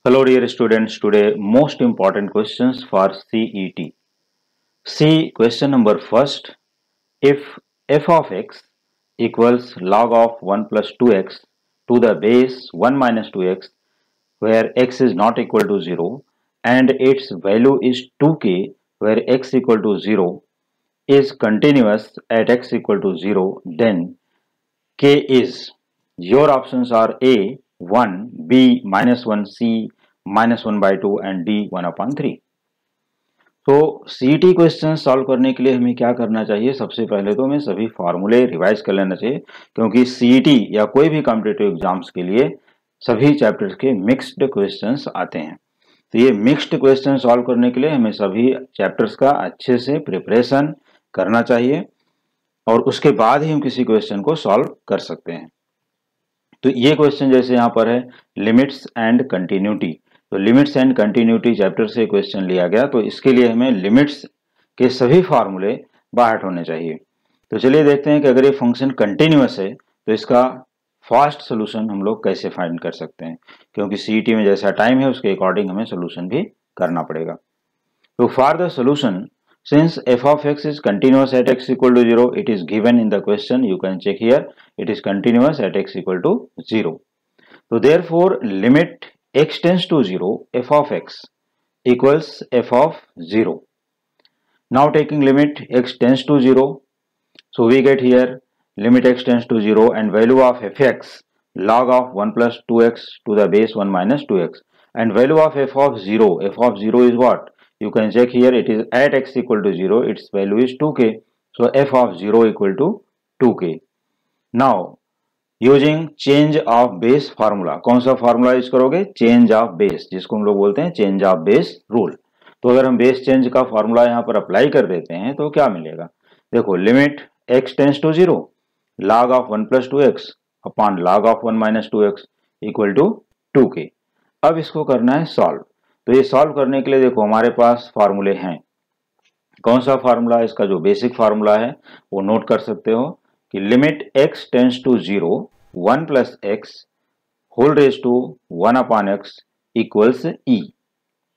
Hello dear students, today most important questions for CET. See question number first. If f of x equals log of 1 plus 2x to the base 1 minus 2x where x is not equal to 0 and its value is 2k where x equal to 0 is continuous at x equal to 0, then k is, your options are A 1, B minus 1, C minus 1 by 2 and D 1 upon 3. तो CET question solve करने के लिए हमें क्या करना चाहिए? सबसे पहले तो हमें सभी फार्मूले रिवाइज कर लेना चाहिए, क्योंकि सीईटी या कोई भी कॉम्पिटिटिव एग्जाम्स के लिए सभी चैप्टर्स के मिक्स्ड क्वेश्चंस आते हैं। तो ये मिक्स्ड क्वेश्चन सॉल्व करने के लिए हमें सभी चैप्टर्स का अच्छे से प्रिपरेशन करना चाहिए और उसके बाद ही हम किसी क्वेश्चन को सॉल्व कर सकते हैं। तो ये क्वेश्चन जैसे यहाँ पर है लिमिट्स एंड कंटिन्यूटी, तो लिमिट्स एंड कंटिन्यूटी चैप्टर से क्वेश्चन लिया गया, तो इसके लिए हमें लिमिट्स के सभी फार्मूले बाहर होने चाहिए। तो चलिए देखते हैं कि अगर ये फंक्शन कंटिन्यूअस है तो इसका फास्ट सोल्यूशन हम लोग कैसे फाइंड कर सकते हैं, क्योंकि सीईटी में जैसा टाइम है उसके अकॉर्डिंग हमें सोल्यूशन भी करना पड़ेगा। तो for the solution, since f of x is continuous at x equal to 0, it is given in the question, you can check here, it is continuous at x equal to 0. So therefore limit x tends to 0, f of x equals f of 0. Now taking limit x tends to 0, so we get here limit x tends to 0 and value of fx log of 1 plus 2x to the base 1 minus 2x, and value of f of 0 is what? You can check here, it is at x equal to 0, its value is 2k, so f of 0 equal to 2k. Now using change of base formula, कौन सा formula use करोगे? Change of base, जिसको हम लोग बोलते हैं change of base rule. तो अगर हम बेस चेंज का फार्मूला यहाँ पर अप्लाई कर देते हैं तो क्या मिलेगा? देखो limit x tends to 0 log of 1 plus 2x upon log of 1 minus 2x equal to 2k। अब इसको करना है सॉल्व। तो ये सॉल्व करने के लिए देखो हमारे पास फार्मूले हैं। कौन सा फार्मूला? इसका जो बेसिक फार्मूला है वो नोट कर सकते हो कि limit x tends to 0 1 plus x whole raise to 1 upon x equals e,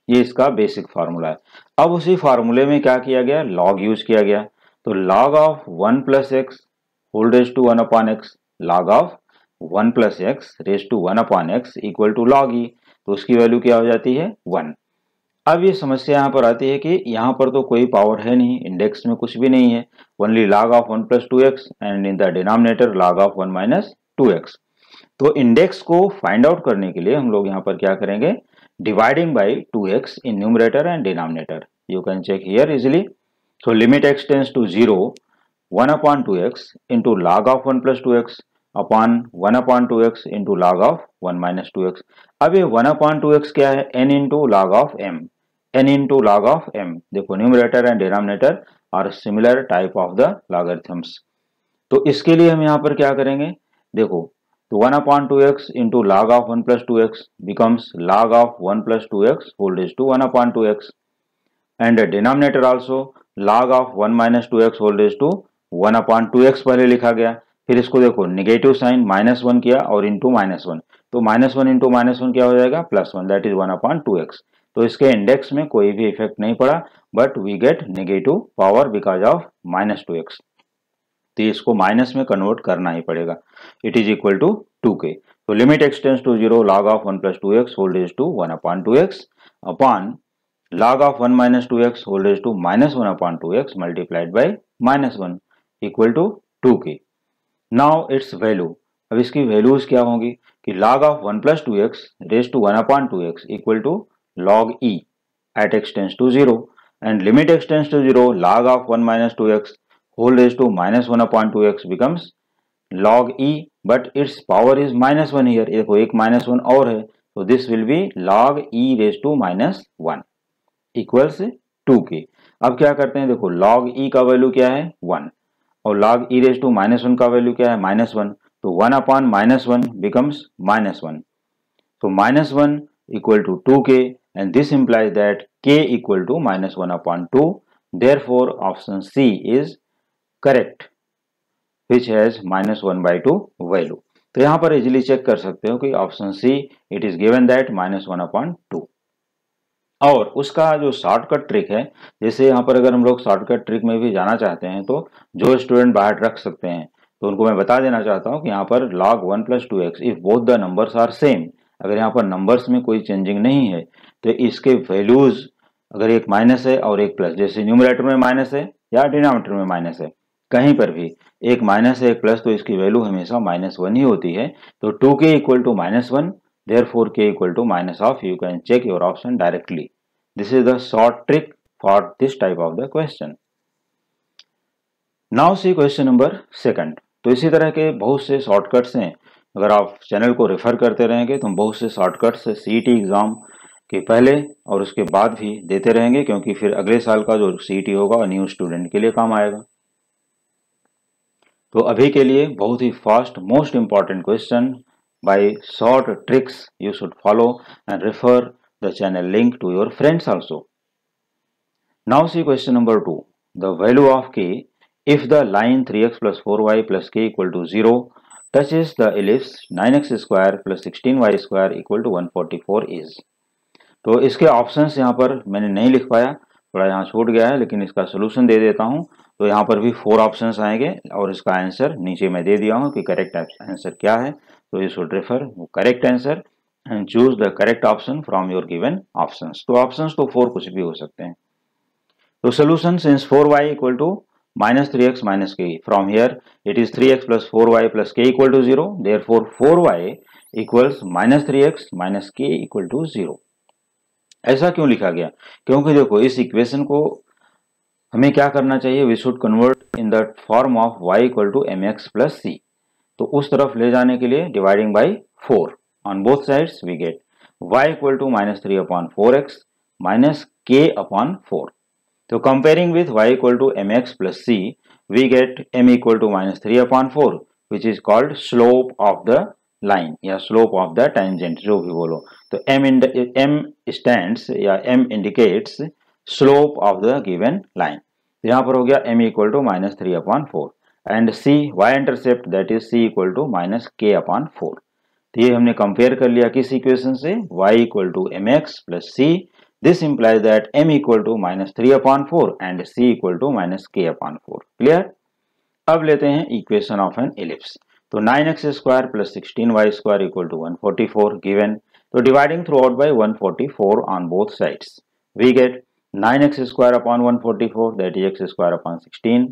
ये इसका बेसिक फार्मूला है। अब उसी फार्मूले में क्या किया गया? लॉग यूज किया गया। तो log of 1 plus x whole raise to 1 upon x, log of 1 plus x raise to 1 upon x equal to log e, तो उसकी वैल्यू क्या हो जाती है? 1। अब ये समस्या यहाँ पर आती है कि यहाँ पर तो कोई पावर है नहीं, इंडेक्स में कुछ भी नहीं है, only log of 1 plus 2x and in the denominator log of 1 minus 2x। तो इंडेक्स को फाइंड आउट करने के लिए हम लोग यहाँ पर क्या करेंगे? Dividing by 2x in numerator and denominator. You can check here easily. So limit x tends to 0 1 upon 2x into log of 1 plus 2x upon 1 upon 2x into log of 1 minus 2x। अब ये 1 upon 2x क्या है? n into log of m, n into log of m। देखो numerator and denominator are similar type of the logarithms. तो इसके लिए हम यहाँ पर क्या करेंगे? देखो तो 1 upon 2x into log of 1 plus 2x becomes log of 1 plus 2x whole raised to 1 upon 2x, and denominator also log of 1 minus 2x whole raised to 1 upon 2x पहले लिखा गया, फिर इसको देखो नेगेटिव साइन -1 किया और into -1, तो -1 into -1 क्या हो जाएगा? +1, दैट इज 1 अपॉन 2x। तो इसके इंडेक्स में कोई भी इफेक्ट नहीं पड़ा, but we get negative power because of -2x। तो इसको माइनस में कन्वर्ट करना ही पड़ेगा। It is equal to 2k। तो limit x tends to 0 log of 1 plus 2x whole raise to 1 upon 2x upon log of 1 minus 2x whole raise to -1 upon 2x multiplied by -1 equal to 2k। Now its value, अब इसकी values क्या होंगी कि log of 1 plus 2x raise to 1 upon 2x equal to log e at x tends to 0 and limit x tends to 0 log of 1 minus 2x whole raised to -1 upon 2x becomes log e, but its power is -1 here। देखो एक -1 और है, तो this will be log e raised to -1 equals 2k। अब क्या करते हैं? देखो log e का वैल्यू क्या है? 1 और log e raised to -1 का वैल्यू क्या है? -1, तो 1 upon -1 becomes -1, so -1 equal to 2k and this implies that k equal to -1 upon 2, therefore option C is correct which has -1 by 2 value। तो यहाँ पर इजीली चेक कर सकते हो कि option see it is given that -1/2। और उसका जो शॉर्टकट ट्रिक है, जैसे यहाँ पर अगर हम लोग शॉर्टकट ट्रिक में भी जाना चाहते हैं तो जो स्टूडेंट बाहर रख सकते हैं, तो उनको मैं बता देना चाहता हूँ कि यहाँ पर log 1 + 2x if both the numbers are same, अगर यहाँ पर नंबर्स में कोई चेंजिंग नहीं है तो इसके वैल्यूज अगर एक माइनस है और एक प्लस, जैसे न्यूमरेटर में माइनस है या डिनोमिनेटर में माइनस है, कहीं पर भी एक माइनस है एक प्लस, तो इसकी वैल्यू हमेशा -1 ही होती है। तो 2k = -1, therefore k = minus of, you can check your option directly. This is the short trick for this type of the question. Now see question number 2. तो इसी तरह के बहुत से शॉर्टकट्स हैं, अगर आप चैनल को रेफर करते रहेंगे तो हम बहुत से शॉर्टकट्स सीईटी एग्जाम के पहले और उसके बाद भी देते रहेंगे, क्योंकि फिर अगले साल का जो सीईटी होगा न्यू स्टूडेंट के लिए काम आएगा। तो अभी के लिए बहुत ही fast most important question by short tricks you should follow and refer the channel link to your friends also. Now see question number 2. The value of k if the line 3x + 4y + k = 0 touches the ellipse 9x² + 16y² = 144 is. तो इसके options यहाँ पर मैंने नहीं लिख पाया, थोड़ा यहाँ छूट गया है, लेकिन इसका सोल्यूशन दे देता हूँ। तो यहाँ पर भी 4 ऑप्शंस आएंगे और इसका आंसर नीचे मैं दे दिया हूँ कि करेक्ट आंसर क्या है। तो you should refer correct answer and choose the correct option from your given options. तो ऑप्शंस तो 4 कुछ भी हो सकते हैं। तो solution since 4y = -3x - k, from here it is 3x + 4y + k = 0, therefore 4y = -3x - k = 0। ऐसा क्यों लिखा गया? क्योंकि देखो इस इक्वेशन को हमें क्या करना चाहिए, we should convert in the form of y = mx + c। तो उस तरफ ले जाने के लिए dividing by 4 on both sides we get y = -3/4x - k/4। तो comparing with y = mx + c we get m = -3/4 which is called slope of the line या slope of the tangent, जो भी बोलो। तो m stands या m indicates slope of the given line। यहाँ पर हो गया m = -3/4 and c y intercept that is c = -k/4। तो ये हमने कंपेयर कर लिया किस इक्वेशन से, y = mx + c। This implies that m = -3/4 and c = -k/4। Clear? अब लेते हैं इक्वेशन ऑफ एन एलिप्स। तो 9x² + 16y² = 144 गिवन। तो dividing throughout by 144 on both sides we get 9x² / 144 that is x² / 16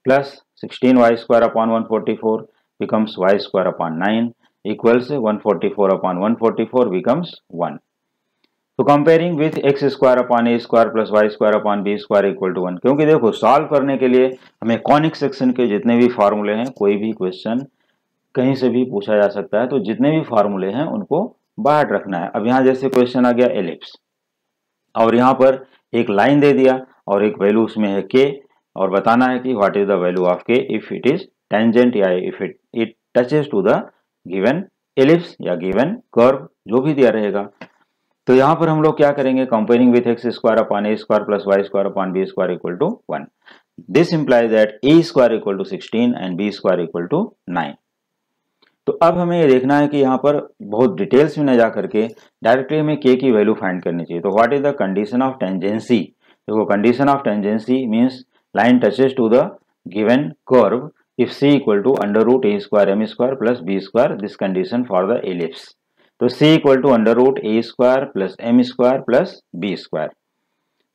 plus 16y² / 144 becomes y² / 9 equals 144/144 becomes 1. तो comparing with x² / a² plus y² / b² = 1, क्योंकि देखो solve करने के लिए हमें conic section के जितने भी फार्मूले हैं, कोई भी क्वेश्चन कहीं से भी पूछा जा सकता है, तो जितने भी फार्मूले हैं उनको बाहर रखना है। अब यहाँ जैसे क्वेश्चन आ गया एलिप्स और यहाँ पर एक लाइन दे दिया और एक वैल्यू उसमें है k, और बताना है कि what is the value of k if it is tangent या if it touches to the given ellipse या गिवन कर्व, जो भी दिया रहेगा। तो यहाँ पर हम लोग क्या करेंगे, comparing with x² / a² plus y² / b² = 1। This implies that a² = 16 and b² = 9। तो अब हमें ये देखना है कि यहाँ पर बहुत डिटेल्स में न जा करके डायरेक्टली हमें k की वैल्यू फाइंड करनी चाहिए। तो what is the condition of tangency? देखो condition of tangency means line touches to the given curve if c = √a² m² plus b², this condition for the ellipse। तो c = √a² plus m² plus b²।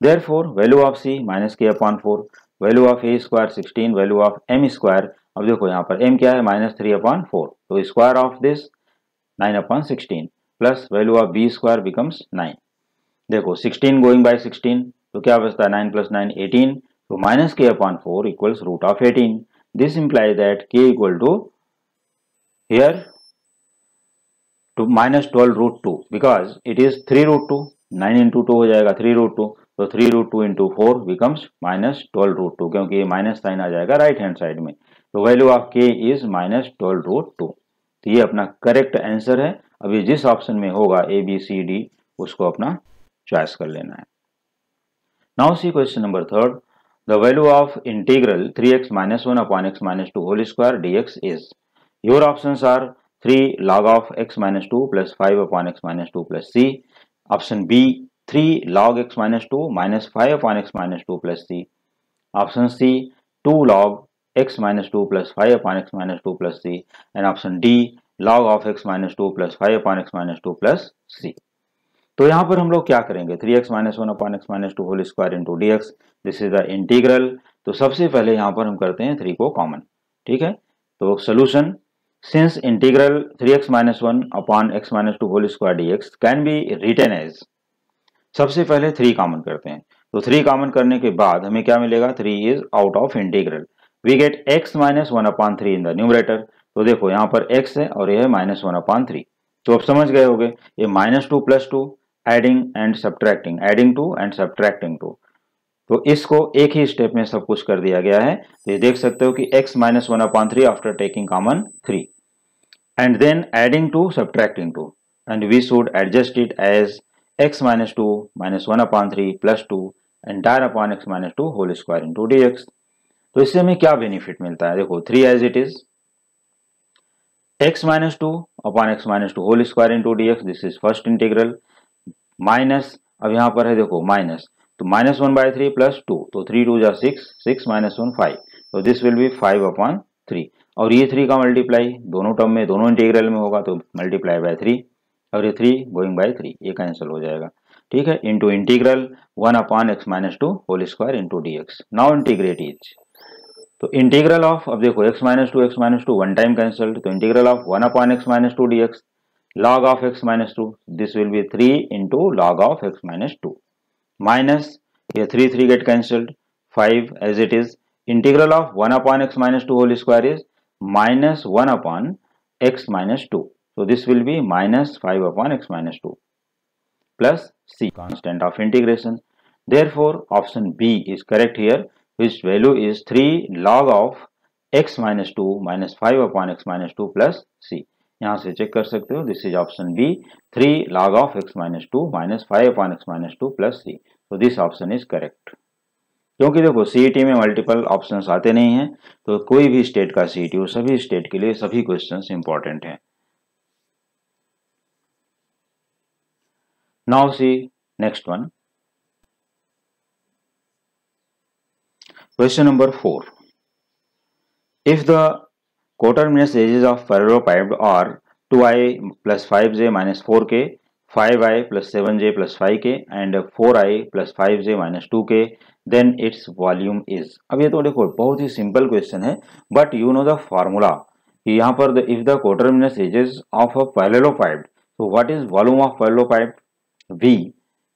Therefore value of c -k/4, value of a² 16, value of m², अब देखो यहाँ पर m क्या है -3/4, तो square of this 9/16 plus value of b² becomes 9। देखो 16 going by 16 तो क्या बचता है 9 + 9 18, तो -k/4 equals √18। This implies that k equal to here to -12√2 because it is 3√2, 9 × 2 हो जाएगा 3√2, तो 3√2 × 4 becomes -12√2, क्योंकि ये माइनस साइन आ जाएगा राइट हैंड साइड में। तो वैल्यू ऑफ k इज -12√2। तो ये अपना करेक्ट आंसर है। अभी जिस ऑप्शन में होगा A B C D उसको अपना चॉइस कर लेना है। Now see question number 3rd। The value of integral 3x - 1/x - 2 whole square dx is, your options are 3 log of x minus 2 plus 5 upon x minus 2 plus c. Option B, 3 log x minus 2 minus 5 upon x minus 2 plus c. Option C, 2 log x minus 2 plus 5 upon x minus 2 plus c. And option D, log of x minus 2 plus 5 upon x minus 2 plus c. तो यहाँ पर हम लोग क्या करेंगे, 3x minus 1 upon x minus 2 whole square into dx. This is the integral. तो सबसे पहले यहाँ पर हम करते हैं 3 को कॉमन. ठीक है, तो solution, since integral 3x minus 1 upon x minus 2 whole square dx can be written as, सबसे पहले 3 कॉमन करते हैं. तो 3 कॉमन करने के बाद हमें क्या मिलेगा, 3 is out of integral. We get x minus 1 upon 3 in the numerator. तो देखो यहाँ पर x है और यह है -1 upon 3. तो अब समझ गए होगे, ये -2 plus 2 adding and subtracting, adding 2 and subtracting 2. तो इसको एक ही स्टेप में सब कुछ कर दिया गया है. तो ये देख सकते हो कि x minus 1 upon 3 after taking common 3 and then adding 2 subtracting 2, and we should adjust it as x minus 2 minus 1 upon 3 plus 2 entire upon x minus 2 whole square into dx. तो इससे हमें क्या बेनिफिट मिलता है, देखो 3 as it is, x minus 2 upon x minus 2 whole square into dx, this is first integral, minus, अब यहाँ पर है देखो माइनस, तो -1 by 3 plus 2, तो 3 2 जा 6, 6 minus 1 5, तो दिस विल बी 5 upon 3. और ये 3 का मल्टीप्लाई दोनों टर्म में, दोनों इंटीग्रल में होगा, तो मल्टीप्लाई बाय 3, और ये 3 गोइंग बाय 3, ये कैंसिल हो जाएगा. ठीक है, into integral 1 upon x minus 2 whole square into dx. Now integrate each. तो इंटीग्रल ऑफ, अब देखो x minus 2 one time cancelled, तो integral of 1 upon x minus 2 dx, log of x minus 2, this will be 3 into log of x minus 2, minus here 3 get cancelled, 5 as it is, integral of 1 upon x minus 2 whole square is minus 1 upon x minus 2, so this will be minus 5 upon x minus 2 plus c, constant of integration. Therefore option B is correct here, which value is 3 log of x minus 2 minus 5 upon x minus 2 plus c. यहाँ से check कर सकते हो, this is option B, 3 log of x minus 2 minus 5 upon x minus 2 plus c. तो this option is correct. क्योंकि देखो CET में multiple options आते नहीं हैं, तो कोई भी स्टेट का सीईटी हो, सभी स्टेट के लिए सभी क्वेश्चंस इंपॉर्टेंट हैं. Now see next one, question number 4. If the coterminous edges of parallelepiped are 2i plus 5j minus 4k, 5i plus 7j plus 5k and 4i plus 5j minus 2k, then its volume is. अब ये तो देखो बहुत ही simple question है, but you know the formula कि यहाँ पर if the coterminous edges of a parallelepiped, so what is volume of parallelepiped? V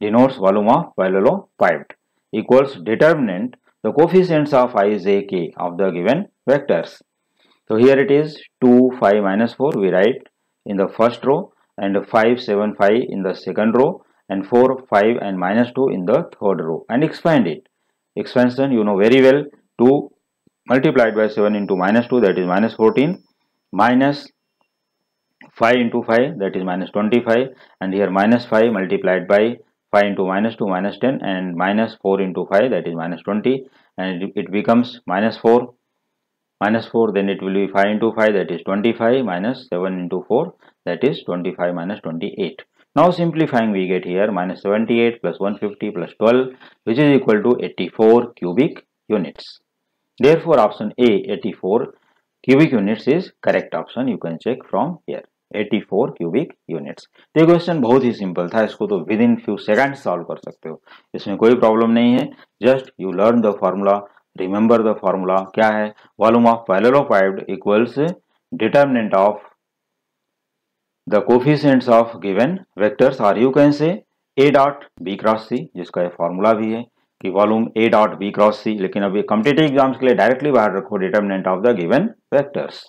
denotes volume of parallelepiped equals determinant the coefficients of I, j, k of the given vectors. So here it is 2, 5, minus 4 we write in the first row, and 5, 7, 5 in the second row, and 4, 5 and minus 2 in the third row, and expand it. Expansion you know very well, 2 multiplied by 7 into minus 2, that is minus 14, minus 5 into 5, that is minus 25, and here minus 5 multiplied by 5 into minus 2, minus 10, and minus 4 into 5, that is minus 20, and it becomes minus 4, then it will be 5 into 5, that is 25, minus 7 into 4, that is 25 minus 28. Now simplifying we get here minus 78 plus 150 plus 12, which is equal to 84 cubic units. Therefore option A, 84 cubic units is correct option. You can check from here, 84 cubic units. तो ये question बहुत ही simple था, इसको तो with in few second solve कर सकते हो, इसमें कोई प्रॉब्लम नहीं है. Just you learn the formula, remember the formula. क्या है, volume of parallelopiped equals determinant of the coefficients of given vectors, और you can say A dot B cross C, जिसका ये फॉर्मूला भी है कि volume A dot B cross C. लेकिन अभी कॉम्पिटिटिव एग्जाम्स के लिए डायरेक्टली बाहर रखो determinant of the given vectors.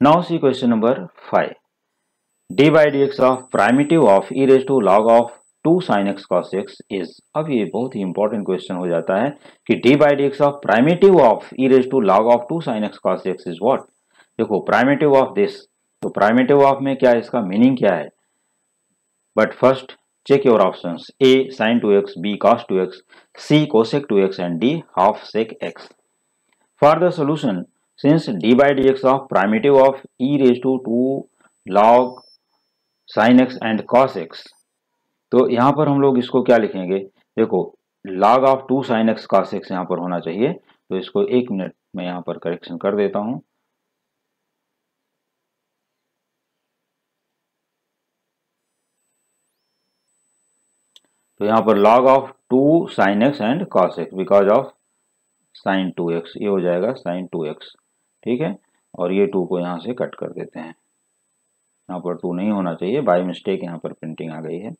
Now see question number 5. D by d x of primitive of e raise to log of 2 sin x cos x is. अब ये बहुत ही important question हो जाता है कि d by d x of primitive of e raise to log of 2 sin x cos x is what. देखो primitive of this, तो primitive of में क्या है, इसका मीनिंग क्या है. But first check your options, A sin 2x, b cos 2x, c cosec 2x and d half sec x. For the solution since d by d x of primitive of e raise to 2 log sine x and cos x, तो यहाँ पर हम लोग इसको क्या लिखेंगे, देखो log of 2 sine x cos x यहाँ पर होना चाहिए, तो इसको 1 मिनट में यहाँ पर करेक्शन कर देता हूँ। तो यहाँ पर log of 2 sine x and cos x because of sine 2x, ये हो जाएगा साइन 2x, ठीक है। और ये 2 को यहाँ से कट कर देते हैं, यहाँ पर 2 नहीं होना चाहिए, बाय मिस्टेक यहाँ पर प्रिंटिंग आ गई है।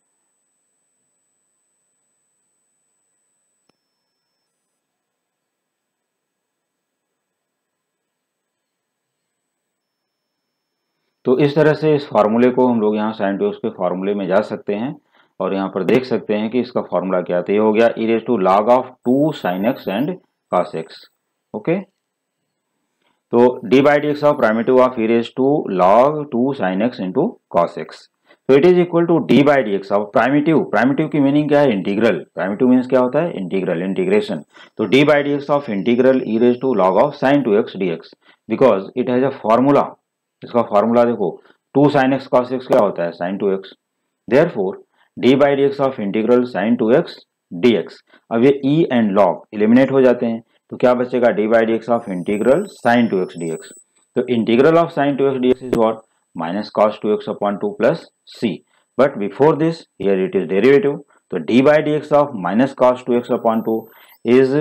तो इस तरह से इस फार्मूले को हम लोग यहाँ साइन 2x के फार्मूले में जा सकते हैं और यहाँ पर देख सकते हैं कि इसका फार्मूला क्या था, ये हो गया e raise to log of 2 sine x and cos x, okay. तो d by d x of primitive of e raise to log 2 sine x into cos x, तो it is equal to d by d x of primitive, primitive की meaning क्या है, integral, primitive means क्या होता है, integral, integration. तो d by d x of integral e raise to log of sine 2x dx, because it has a formula, इसका formula देखो 2 sine x cos x क्या होता है, sine 2x, therefore d by d x of integral sine 2x dx। अब ये E and log eliminate हो जाते हैं, तो क्या बचेगा, d by d x of integral sine 2x dx। तो integral of sine 2x dx is what, minus cos 2x upon 2 plus c, but before this here it is derivative, तो d by d x of minus cos 2x upon 2 is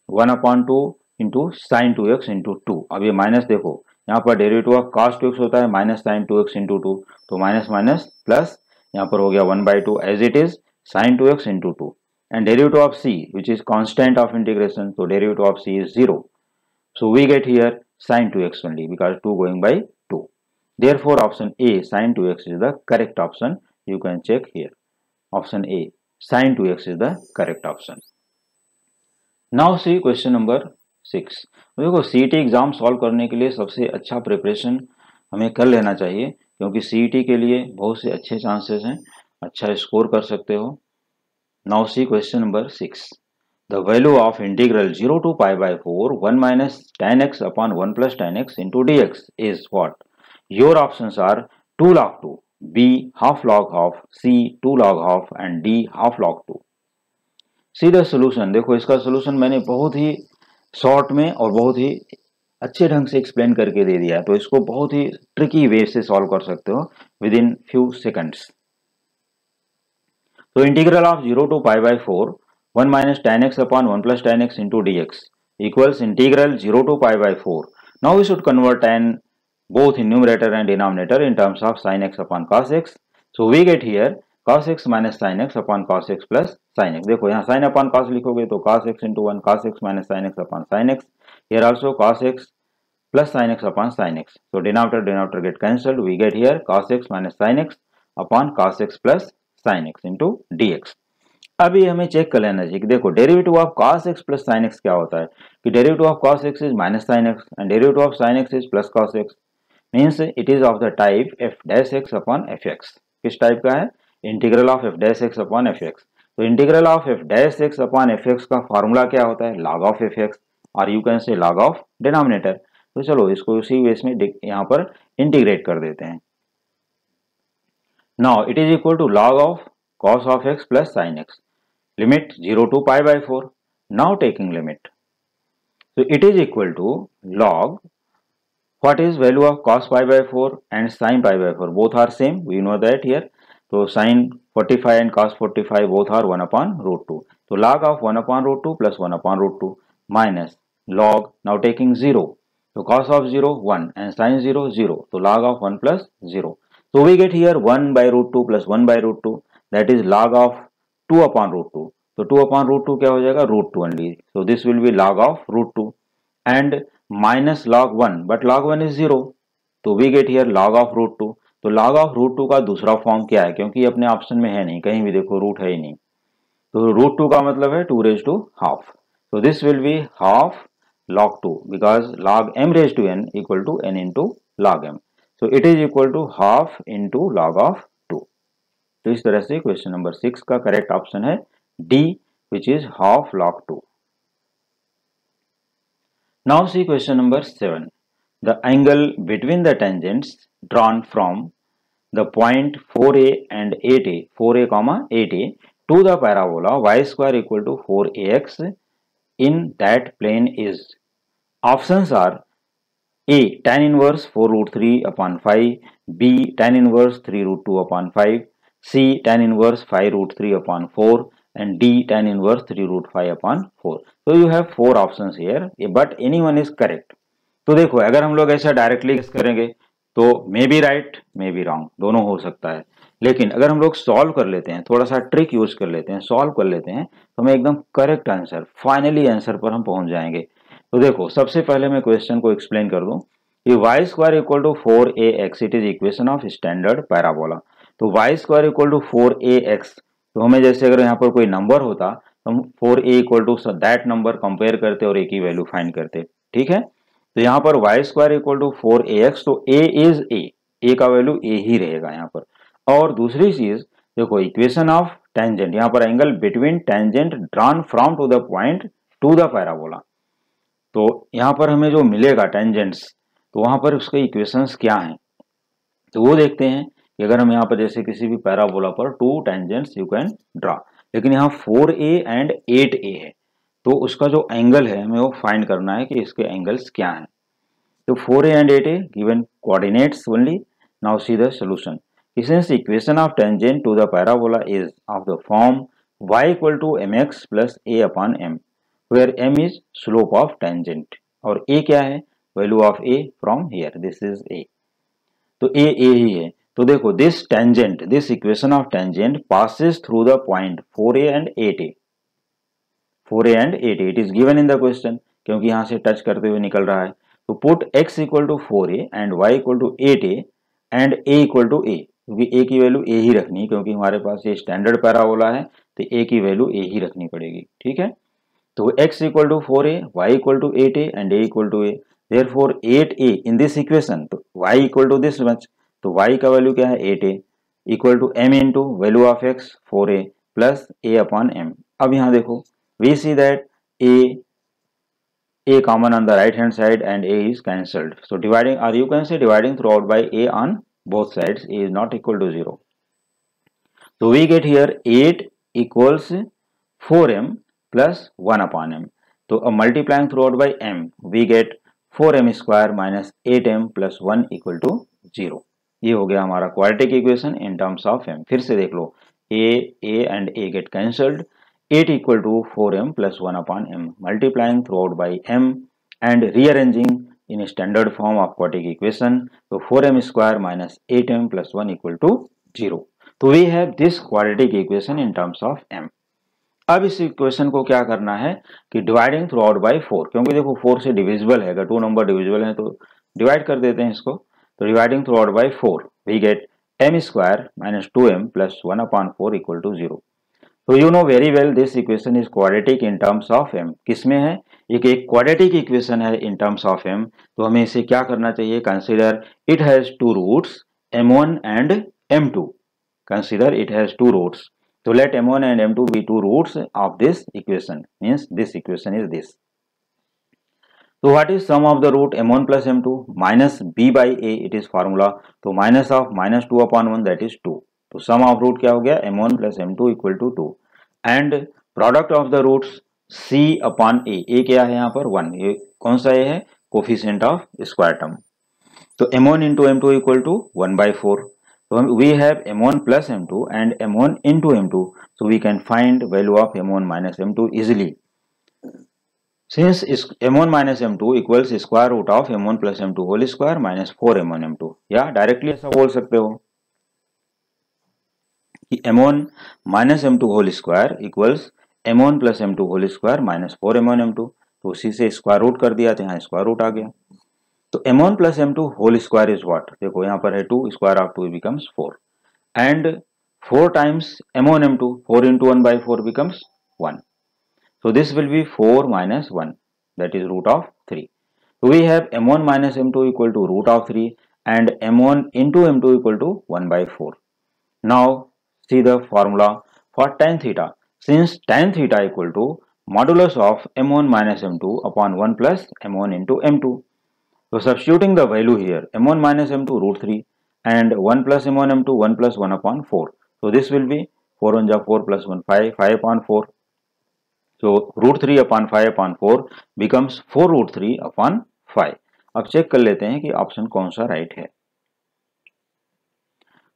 1 upon 2 into sine 2x into 2। अब ये minus देखो, यहाँ पर derivative of cos 2x होता है minus sign 2x into 2, तो minus minus plus, यहाँ पर हो गया 1/2 as it is sine 2x into 2, and derivative of c which is constant of integration, so derivative of c is 0, so we get here sin 2x only because 2 going by 2, therefore option A sin 2x is the correct option, you can check here, option A sin 2x is the correct option। now see question number 6। देखो CET exam solve करने के लिए सबसे अच्छा preparation हमें कर लेना चाहिए, क्योंकि CET के लिए बहुत से अच्छे चांसेस हैं, अच्छा स्कोर कर सकते हो। Now see question number 6. The value of integral 0 to pi by 4 1 minus tan x upon 1 plus tan x into dx is what? Your options are 2 log 2, B half log half, C 2 log half and D half log 2. See the solution। देखो इसका solution मैंने बहुत ही short में और बहुत ही अच्छे ढंग से एक्सप्लेन करके दे दिया है, तो इसको बहुत ही ट्रिकी वे से सॉल्व कर सकते हो with in few seconds. So integral of 0 to pi by 4 1 minus tan x upon 1 plus tan x into dx equals integral 0 to pi by 4. Now we should convert tan both in numerator and denominator in terms of sin x upon cos x. So we get here cos x minus sin x upon cos x plus sin x। देखो यहाँ sin upon cos लिखोगे तो cos x into 1 cos x minus sin x upon sin x। Here also cos x plus sin x upon sin x। So denominator get cancelled, we get here cos x minus sin x upon cos x plus sin x into dx। अभी हमें check कर लेना चाहिए कि देखो derivative of cos x plus sin x क्या होता है, कि derivative of cos x is minus sin x and derivative of sin x is plus cos x, means it is of the type f dash x upon fx। किस type का है, integral of f dash x upon fx। तो integral of f dash x upon fx का formula क्या होता है, log of fx, और you can से log ऑफ डिनोमिनेटर। तो चलो इसको उसी बेस में यहाँ पर इंटीग्रेट कर देते हैं। Now it is equal to log of cos of x plus sin x, limit 0 to pi by 4, now taking limit, so it is equal to log, what is value of cos pi by 4 and sin pi by 4, both are same, we know that here, so sin 45 and cos 45 both are 1 upon root 2, so log of 1 upon root 2 plus 1 upon root 2 minus log, now taking 0, so cos of 0 1 and sin 0 0, so log of 1 plus 0, so we get here 1 by root 2 plus 1 by root 2, that is log of 2 upon root 2, so 2 upon root 2 क्या हो जाएगा, root 2 only, so this will be log of root 2 and minus log 1, but log 1 is 0, तो we get here log of root 2, तो log of root 2 का दूसरा form क्या है, क्योंकि अपने ऑप्शन में है नहीं, कहीं भी देखो रूट है ही नहीं, तो root 2 का मतलब है 2 raised to half, so this will be half log 2 because log m raised to n equal to n into log m, so it is equal to half into log of 2। तो इस तरह से question number 6 का correct option है D, which is half log 2। Now see question number 7। the angle between the tangents drawn from the point 4a and 8a, 4a comma 8a to the parabola y square equal to 4ax in that plane is. Options are A. Tan inverse 4 root 3 upon 5, B. Tan inverse 3 root 2 upon 5, C. Tan inverse 5 root 3 upon 4, and D. Tan inverse 3 root 5 upon 4. So you have 4 options here, but any one is correct. तो देखो अगर हम लोग ऐसा directly guess करेंगे तो may be right may be wrong दोनों हो सकता है, लेकिन अगर हम लोग सॉल्व कर लेते हैं, थोड़ा सा ट्रिक यूज कर लेते हैं, सॉल्व कर लेते हैं, तो हमें एकदम करेक्ट आंसर, फाइनली आंसर पर हम पहुंच जाएंगे। तो देखो सबसे पहले मैं क्वेश्चन को एक्सप्लेन कर दूं कि y square equal to 4ax it is equation of standard parabola. तो y square equal to 4ax, तो हमें जैसे अगर यहाँ पर कोई नंबर होता तो हम 4a equal to that number compare करते और a की वैल्यू फाइंड करते, ठीक है। तो यहाँ पर Y square equal to 4ax, तो a इज a का वैल्यू a ही रहेगा यहाँ पर। और दूसरी चीज देखो इक्वेशन ऑफ टेंजेंट, यहाँ पर angle between tangent drawn from to the point to the parabola, तो यहाँ पर हमें जो मिलेगा टेंजेंट्स, तो वहां पर उसके इक्वेशंस क्या हैं, तो वो देखते हैं कि अगर हम यहाँ पर जैसे किसी भी पैराबोला पर 2 टेंजेंट्स यू कैन ड्रा, लेकिन यहाँ 4a एंड 8a है, तो उसका जो एंगल है हमें वो फाइंड करना है कि इसके एंगल्स क्या हैं। तो 4a and 8a given coordinates only. Now see the solution. Since equation of tangent to the parabola is of the form y equal to mx plus a upon m, where m is slope of tangent और a क्या है, value of a from here, this is a, तो a ही है। तो देखो this tangent, this equation of tangent passes through the point 4a and 8a, 4a and 8a, it is given in the question, क्योंकि यहाँ से touch करते हुए निकल रहा है। तो put x equal to 4a and y equal to 8a and a equal to a, क्योंकि a की वैल्यू a ही रखनी है, क्योंकि हमारे पास ये स्टैंडर्ड पैराबोला है, तो a की वैल्यू a ही रखनी पड़ेगी, ठीक है। तो x equal to 4a, y equal to 8a and a equal to a, therefore 8a in this equation, तो y equal to this much, तो y का वैल्यू क्या है 8a equal to m into value of x 4a plus a upon m। अब यहाँ देखो we see that a common on the right hand side and a is cancelled, so dividing, or you can say dividing throughout by a on both sides, a is not equal to 0, so we get here 8 equals 4m plus 1 upon m, so multiplying throughout by m we get 4m square minus 8m plus 1 equal to 0। ये हो गया हमारा quadratic equation in terms of m। फिर से देख लो, a and a get cancelled, 8 equal to 4m plus 1 upon m, multiplying throughout by m and rearranging in a standard form of quadratic equation, so 4m square minus 8m plus 1 equal to 0। तो we have this quadratic equation in terms of m। अब इस equation को क्या करना है कि dividing throughout by 4, क्योंकि देखो 4 से डिविजिबल है, अगर 2 नंबर डिविजिबल है तो डिवाइड कर देते हैं इसको, तो dividing throughout by 4 we get m square minus 2m plus 1 upon 4 equal to 0। तो you know very well this equation is quadratic in terms of m। किसमें है, एक क्वाड्रेटिक इक्वेशन है इन टर्म्स ऑफ m, तो हमें इसे क्या करना चाहिए, consider it has 2 roots m1 and m2, consider it has 2 roots, तो let m1 and m2 be 2 roots of this equation, means this equation is this। So what is sum of the root m1 plus m2 minus b by a, it is formula, तो minus of minus 2 upon 1 that is 2, तो sum of root क्या हो गया, m1 plus m2 equal to 2 and product of the roots c upon a क्या है यहाँ पर 1, ये कौन सा a है, कोफिशिएंट ऑफ स्क्वायर टर्म, तो m1 into m2 equal to 1 by 4, so we have m1 plus m2 and m1 into m2, so we can find value of m1 minus m2 easily, since m1 minus m2 equals square root of m1 plus m2 whole square minus 4m1 m2, या directly ऐसा बोल सकते हो कि m1 minus m2 whole square equals m1 plus m2 whole square minus 4m1 m2, तो उसी से square root कर दिया, तो यहाँ स्क्वायर रूट आ गया, तो m1 plus m2 whole square is what, देखो यहाँ पर है 2, square of 2 becomes 4 and 4 times m1 m2, 4 into 1 by 4 becomes 1, so this will be 4 minus 1, that is root of 3, so we have m1 minus m2 equal to root of 3 and m1 into m2 equal to 1 by 4। Now see the formula for tan theta, since tan theta equal to modulus of m1 minus m2 upon 1 plus m1 into m2, So substituting the value here, m1 minus m2 root 3 and 1 plus m1 m2 1 plus 1 upon 4. So this will be 4 1 ja 4 plus 1 5 5 upon 4. So root 3 upon 5 upon 4 becomes 4 root 3 upon 5. अब check कर लेते हैं कि option कौन सा right है।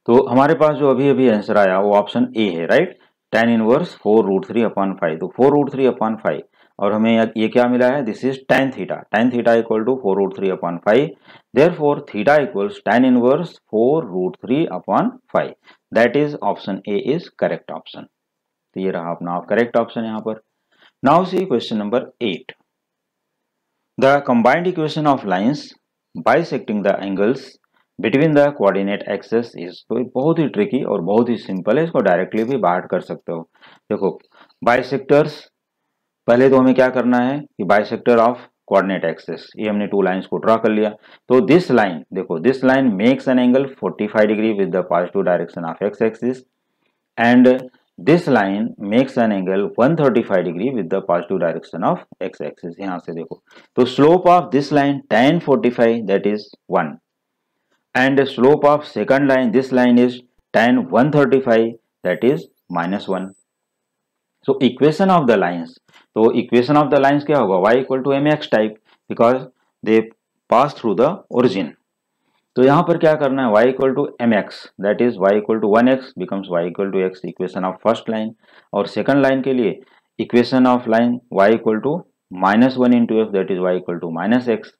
तो हमारे पास जो अभी अभी आंसर आया वो ऑप्शन ए है, right. tan inverse 4 root 3 upon 5, तो 4 रूट 3 अपॉन 5 और हमें ये क्या मिला है, this is tan theta. tan theta equal to 4 root 3 upon 5, therefore theta equals tan inverse 4 root 3 upon 5, that is option A is correct option. तो ये रहा अपना करेक्ट ऑप्शन यहाँ पर। Now see question number 8, the combined equation of lines bisecting the angles between the coordinate axes is, तो बहुत ही tricky और बहुत ही सिंपल है, इसको डायरेक्टली भी बाहर कर सकते हो। देखो बाइसेक्टर्स, पहले तो हमें क्या करना है कि बाइसेक्टर ऑफ कोऑर्डिनेट एक्सेस, ये हमने टू लाइंस को ड्रॉ कर लिया। तो दिस लाइन, देखो this line makes an angle 45 degree with the positive direction of x axis and this line makes an angle 135 degree with the positive direction of x axis. यहां से देखो तो slope of this line tan 45 that is 1 and the slope of second line, this line is tan 135 that is -1. So equation of the lines, तो equation of the lines क्या होगा, y equal to mx type because they pass through the origin. तो यहाँ पर क्या करना है, y equal to mx that is y equal to 1x becomes y equal to x, equation of first line। और second line के लिए equation of line y equal to -1 into f that is y equal to -x।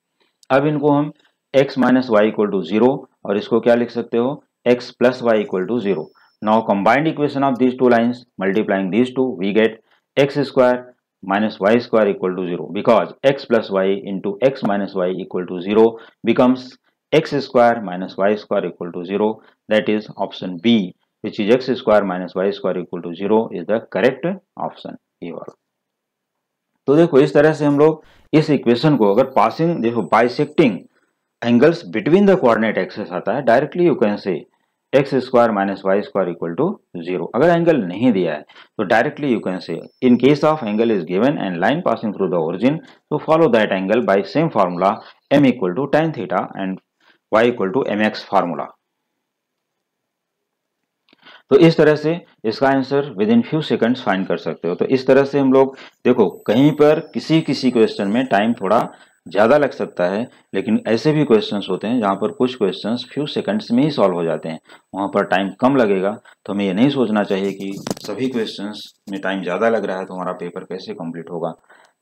अब इनको हम x minus y equal to 0 और इसको क्या लिख सकते हो, x plus y equal to 0। Now combined equation of these two lines multiplying these two we get x square minus y square equal to 0 because x plus y into x minus y equal to 0 becomes x square minus y square equal to 0, that is option B which is x square minus y square equal to 0 is the correct option, ये वाला। तो देखो इस तरह से हम लोग इस इक्वेशन को अगर पासिंग, देखो bisecting angles between the coordinate axes आता है, directly you can say x square minus y square equal to 0। अगर एंगल नहीं दिया है तो directly you can say in case of angle is given and line passing through the origin, तो follow that angle by same formula m equal to tan theta and y equal to mx formula. तो इस तरह से इसका answer with in few seconds find कर सकते हो। तो इस तरह से हम लोग देखो कहीं पर किसी किसी क्वेश्चन में टाइम थोड़ा ज़्यादा लग सकता है, लेकिन ऐसे भी क्वेश्चंस होते हैं जहाँ पर कुछ क्वेश्चंस फ्यू सेकंड्स में ही सॉल्व हो जाते हैं, वहाँ पर टाइम कम लगेगा। तो हमें ये नहीं सोचना चाहिए कि सभी क्वेश्चंस में टाइम ज़्यादा लग रहा है तो हमारा पेपर कैसे कंप्लीट होगा।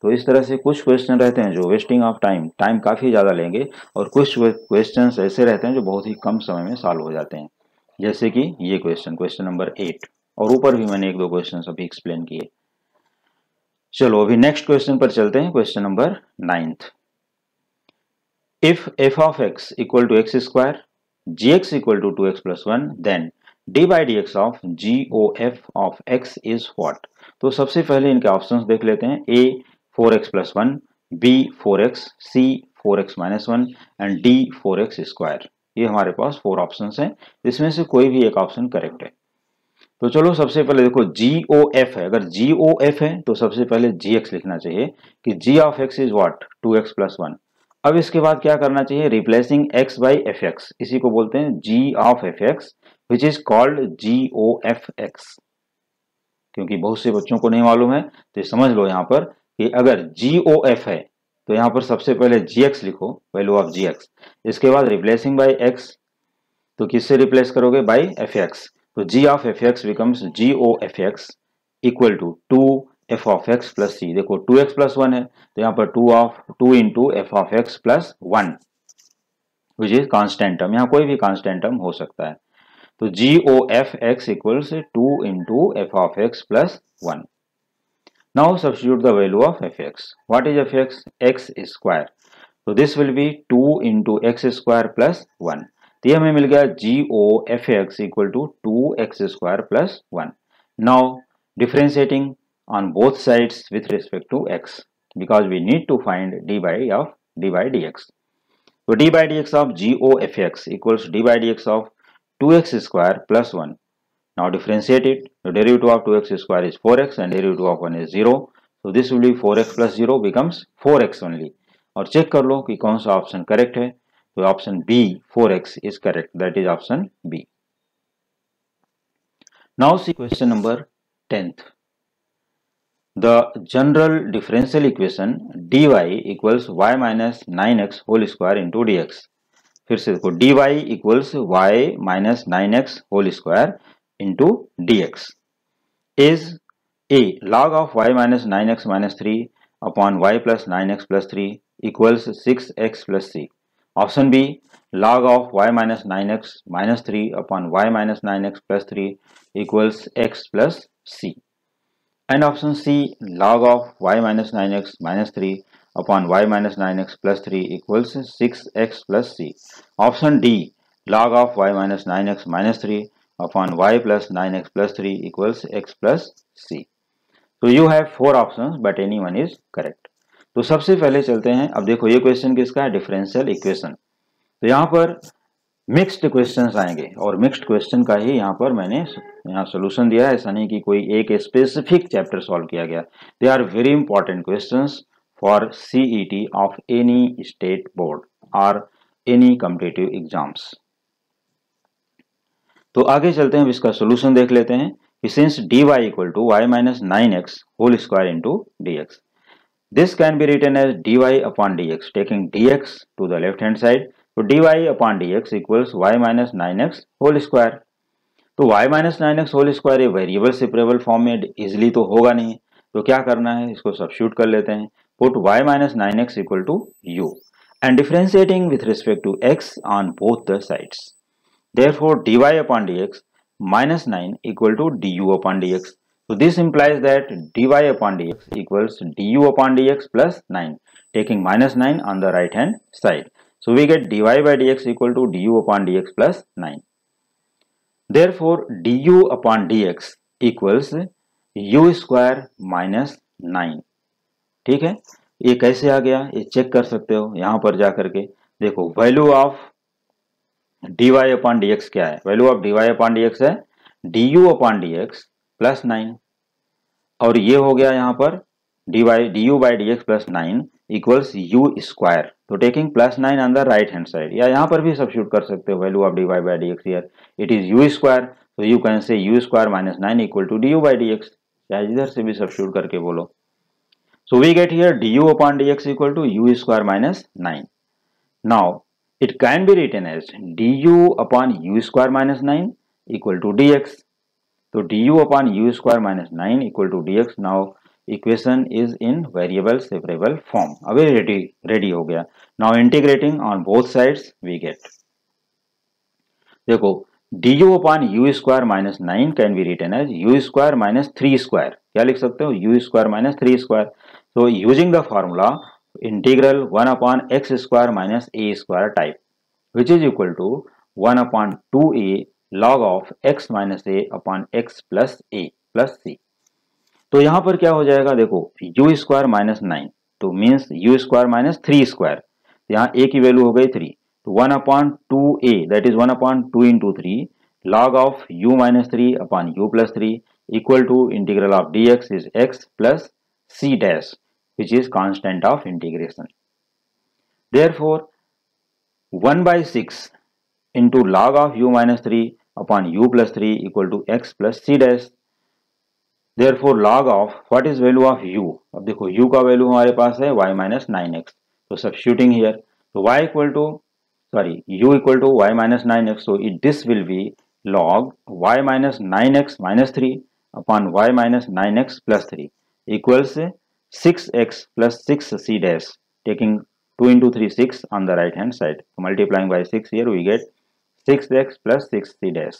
तो इस तरह से कुछ क्वेश्चन रहते हैं जो वेस्टिंग ऑफ टाइम काफ़ी ज़्यादा लेंगे और कुछ क्वेश्चन ऐसे रहते हैं जो बहुत ही कम समय में सॉल्व हो जाते हैं, जैसे कि ये क्वेश्चन नंबर 8 और ऊपर भी मैंने एक दो क्वेश्चन अभी एक्सप्लेन किए। चलो अभी नेक्स्ट क्वेश्चन पर चलते हैं, question number 9th। If f of x equal to x square, gx equal to 2x plus 1, then d by dx of gof of x is what? तो सबसे पहले इनके ऑप्शंस देख लेते हैं, a 4x plus 1, b 4x, c 4x minus 1 and d 4x square. ये हमारे पास 4 options हैं, इसमें से कोई भी एक ऑप्शन करेक्ट है। तो चलो सबसे पहले देखो GOF है, अगर GOF है तो सबसे पहले GX लिखना चाहिए कि G of x is what? 2x plus 1। अब इसके बाद क्या करना चाहिए, replacing x by f x, इसी को बोलते हैं g of f x which is called GOFX। क्योंकि बहुत से बच्चों को नहीं मालूम है तो समझ लो यहाँ पर कि अगर GOF है तो यहाँ पर सबसे पहले GX लिखो, वैल्यू ऑफ GX, इसके बाद रिप्लेसिंग बाई x, तो किससे रिप्लेस करोगे, बाई एफ एक्स। तो g of f x becomes GOFX equal to 2f of x plus c। देखो 2x प्लस 1 है तो यहाँ पर 2 into f of x plus 1 which is constant term, यहाँ कोई भी कॉन्स्टेंट टर्म हो सकता है। तो GOFX equals 2 into f of x plus 1। Now substitute the value of f x. What is f x? X square, तो this will be 2 into x square plus 1। तो ये हमें मिल गया GOFX equal to 2x square plus 1। Now differentiating on both sides with respect to x because we need to find d by dx. So d by dx of GOFX equals d by dx of 2x square plus 1. Now differentiate it. The derivative of 2x square is 4x and derivative of 1 is 0. So this will be 4x plus 0 becomes 4x only. और check कर लो कि कौन सा option correct है। तो option B 4x is correct, that is option B. Now see question number 10th। The general differential equation dy equals y minus 9x whole square into dx। फिर से देखो, dy equals y minus 9x whole square into dx is a log of y minus 9x minus 3 upon y plus 9x plus 3 equals 6x plus c। Option B, log of y minus 9x minus 3 upon y minus 9x plus 3 equals x plus c। And option C, log of y minus 9x minus 3 upon y minus 9x plus 3 equals 6x plus c। Option D, log of y minus 9x minus 3 upon y plus 9x plus 3 equals x plus c। So you have 4 options but any one is correct। तो सबसे पहले चलते हैं, अब देखो ये question किसका है, डिफरेंशियल इक्वेशन। तो यहाँ पर मिक्स्ड क्वेश्चंस आएंगे और मिक्स्ड क्वेश्चन का ही यहाँ पर मैंने यहाँ सोल्यूशन दिया है, ऐसा नहीं कि कोई एक स्पेसिफिक चैप्टर सॉल्व किया गया। They are very important questions for CET of any state board और एनी कॉम्पिटिटिव एग्जाम्स। तो आगे चलते हैं, इसका सोल्यूशन देख लेते हैं कि since dy equal to y minus 9x whole square into dx, this can be written as dy upon dx taking dx to the left hand side. तो dy upon dx equals y minus 9x whole square. तो y minus 9x whole square ये variable separable form में easily तो होगा नहीं, तो क्या करना है, इसको सब्स्टिट्यूट कर लेते हैं। Put y minus 9x equal to u and differentiating with respect to x on both the sides. Therefore dy upon dx minus 9 equal to du upon dx. So this implies that dy upon dx equals du upon dx plus 9, taking minus 9 on the right hand side. So we get dy by dx equal to du upon dx plus 9. Therefore du upon dx equals u square minus 9। ठीक है, ये कैसे आ गया ये check कर सकते हो यहाँ पर जा करके। देखो value of dy upon dx क्या है, value of dy upon dx है du अपॉन dx प्लस 9, और ये हो गया यहाँ पर du by dx plus 9 equals u square. तो taking plus 9 on the right hand side, या यहाँ पर भी सब्स्टिट्यूट कर सकते हो value of dy by dx here it is u square. तो you can say u square minus 9 equal to du by dx, चाहे इधर से भी सब्स्टिट्यूट करके बोलो। So we get here du upon dx equal to u square minus 9। Now it can be written as du upon u square minus 9 equal to dx. So du upon u square minus 9 equal to dx. Now equation is in variable separable form. अभी ready हो गया। Now integrating on both sides we get, देखो du upon u square minus 9 can be written as u square minus 3 square। क्या लिख सकते हो, u square minus 3 square। So using the formula integral 1 upon x square minus a square type, which is equal to 1 upon 2a log of x minus a upon x plus a plus c। तो यहाँ पर क्या हो जाएगा, देखो u square minus 9 तो means u square minus 3 square, यहाँ a की वैल्यू हो गई 3, तो 1 upon 2a that is 1 upon 2 into 3 log of u minus 3 upon u plus 3 equal to integral of dx is x plus c dash, which is constant of integration. Therefore 1 by 6 into log of u minus 3 upon u plus 3 equal to x plus c dash। Therefore log of what is value of u, अब देखो u का value हमारे पास है y minus 9x, तो substituting here, तो y equal to u equal to y minus 9x, so this will be log y minus 9x minus 3 upon y minus 9x plus 3 equals 6x plus 6c dash, taking 2 into 3 6 on the right hand side, so multiplying by 6 here we get 6x plus 6c dash।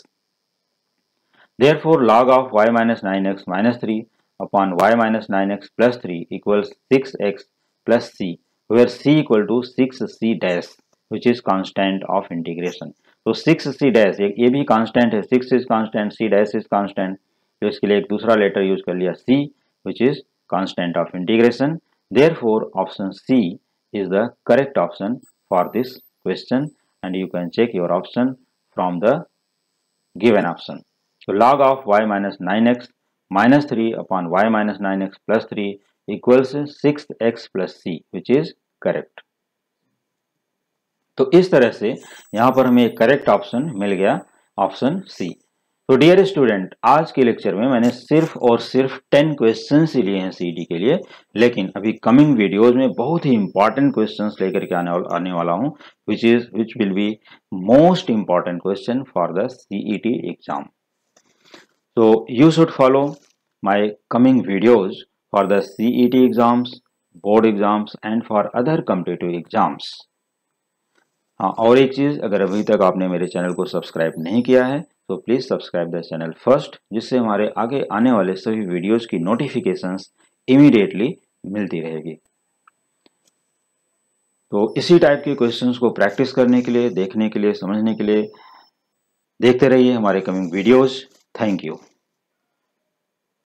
Therefore log of y minus 9x minus 3 upon y minus 9x plus 3 equals 6x plus c, where c equal to 6c dash, which is constant of integration। तो 6c dash ये भी constant है, 6 is constant, c dash is constant, तो इसके लिए एक दूसरा letter use कर लिया c, which is constant of integration। Therefore option C is the correct option for this question, and you can check your option from the given option। So log of y minus 9x minus 3 upon y minus 9x plus 3 equals 6x plus c, which is correct। तो इस तरह से यहाँ पर हमें correct option मिल गया, option C. तो dear student, आज के लेक्चर में मैंने सिर्फ और सिर्फ 10 क्वेश्चंस ही लिए हैं सीईटी के लिए, लेकिन अभी कमिंग वीडियोस में बहुत ही इंपॉर्टेंट क्वेश्चंस लेकर के आने वाला हूं, which will be most important question for the CET exam. So you should follow my coming videos for the CET exams, board exams and for other competitive exams. हाँ, और एक चीज़, अगर अभी तक आपने मेरे चैनल को सब्सक्राइब नहीं किया है तो please subscribe the channel first, जिससे हमारे आगे आने वाले सभी वीडियोस की नोटिफिकेशंस इमीडिएटली मिलती रहेगी। तो इसी टाइप के क्वेश्चंस को प्रैक्टिस करने के लिए, देखने के लिए, समझने के लिए देखते रहिए हमारे कमिंग वीडियोस। Thank you.